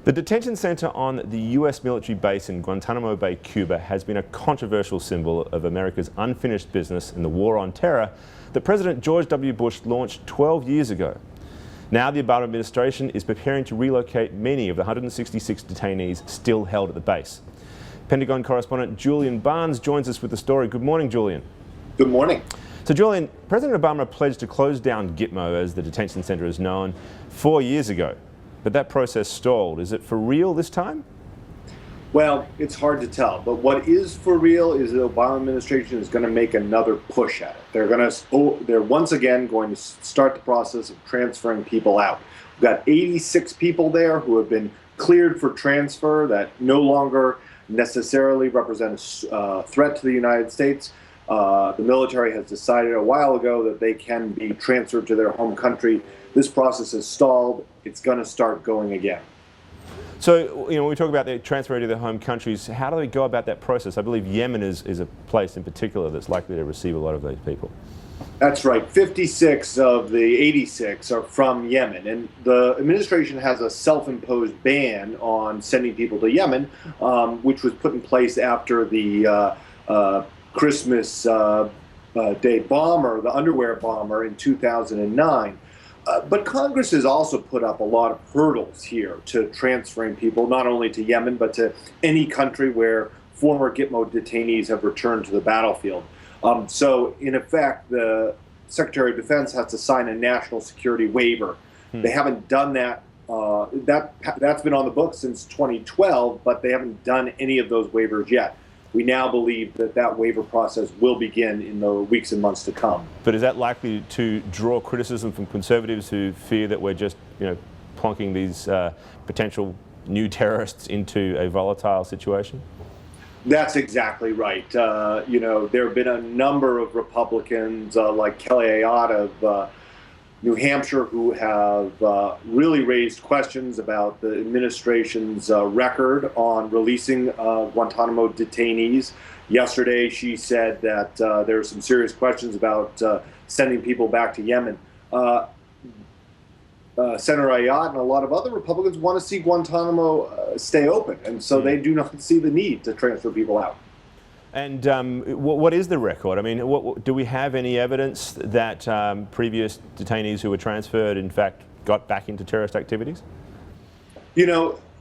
The detention center on the US military base in Guantanamo Bay, Cuba, has been a controversial symbol of America's unfinished business in the war on terror that President George W. Bush launched 12 years ago. Now the Obama administration is preparing to relocate many of the 166 detainees still held at the base. Pentagon correspondent Julian Barnes joins us with the story. Good morning, Julian. Good morning. So, Julian, President Obama pledged to close down Gitmo, as the detention center is known, 4 years ago. But that process stalled. Is it for real this time? Well, it's hard to tell. But what is for real is the Obama administration is going to make another push at it. They're once again going to start the process of transferring people out. We've got 86 people there who have been cleared for transfer that no longer necessarily represent a threat to the United States. The military has decided a while ago that they can be transferred to their home country. This process has stalled. It's going to start going again. So, when we talk about the transfer to their home countries, how do they go about that process? I believe Yemen is a place in particular that's likely to receive a lot of those people. That's right. 56 of the 86 are from Yemen, and the administration has a self-imposed ban on sending people to Yemen, which was put in place after the Christmas Day bomber, the underwear bomber in 2009. But Congress has also put up a lot of hurdles here to transferring people, not only to Yemen, but to any country where former Gitmo detainees have returned to the battlefield. So, in effect, the Secretary of Defense has to sign a national security waiver. They haven't done that. That's been on the books since 2012, but they haven't done any of those waivers yet. We now believe that that waiver process will begin in the weeks and months to come. But is that likely to draw criticism from conservatives who fear that we're just, plonking these potential new terrorists into a volatile situation? That's exactly right. There have been a number of Republicans like Kelly Ayotte of New Hampshire who have really raised questions about the administration's record on releasing Guantanamo detainees. Yesterday, she said that there are some serious questions about sending people back to Yemen. Senator Ayotte and a lot of other Republicans want to see Guantanamo stay open, and so they do not see the need to transfer people out. And what is the record? I mean, do we have any evidence that previous detainees who were transferred, in fact, got back into terrorist activities?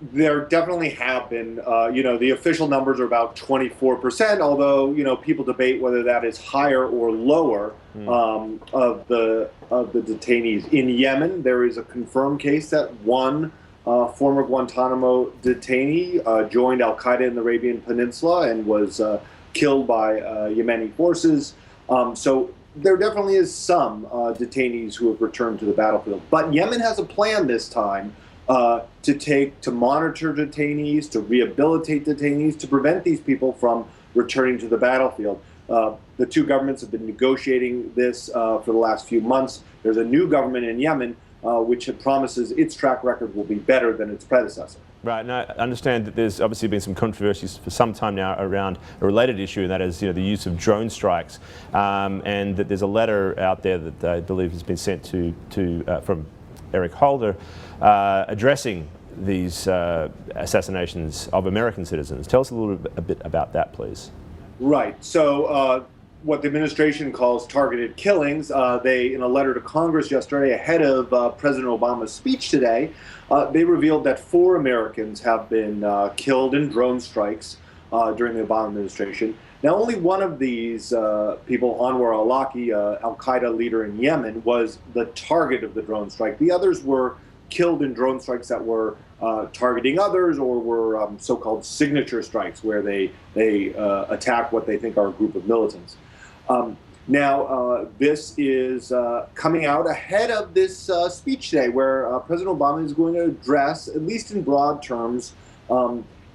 There definitely have been. The official numbers are about 24%, although, people debate whether that is higher or lower of the detainees. In Yemen, there is a confirmed case that one former Guantanamo detainee joined al-Qaeda in the Arabian Peninsula and was killed by Yemeni forces. So there definitely is some detainees who have returned to the battlefield. But Yemen has a plan this time to monitor detainees, to rehabilitate detainees, to prevent these people from returning to the battlefield. The two governments have been negotiating this for the last few months. There's a new government in Yemen which promises its track record will be better than its predecessor. Right, and I understand that there's obviously been some controversies for some time now around a related issue, and that is the use of drone strikes, and that there's a letter out there that I believe has been sent from Eric Holder addressing these assassinations of American citizens. Tell us a bit about that, please. Right. So what the administration calls targeted killings, they, in a letter to Congress yesterday ahead of President Obama's speech today, they revealed that 4 Americans have been killed in drone strikes during the Obama administration. Now, only one of these people, Anwar al-Awlaki, al-Qaeda leader in Yemen, was the target of the drone strike. The others were killed in drone strikes that were targeting others, or were so-called signature strikes, where they attack what they think are a group of militants. This is coming out ahead of this speech today, where President Obama is going to address, at least in broad terms,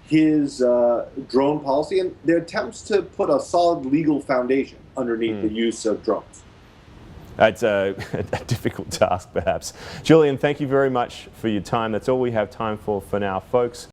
his drone policy and the attempts to put a solid legal foundation underneath the use of drones. It's a difficult task, perhaps. Julian, thank you very much for your time. That's all we have time for now, folks.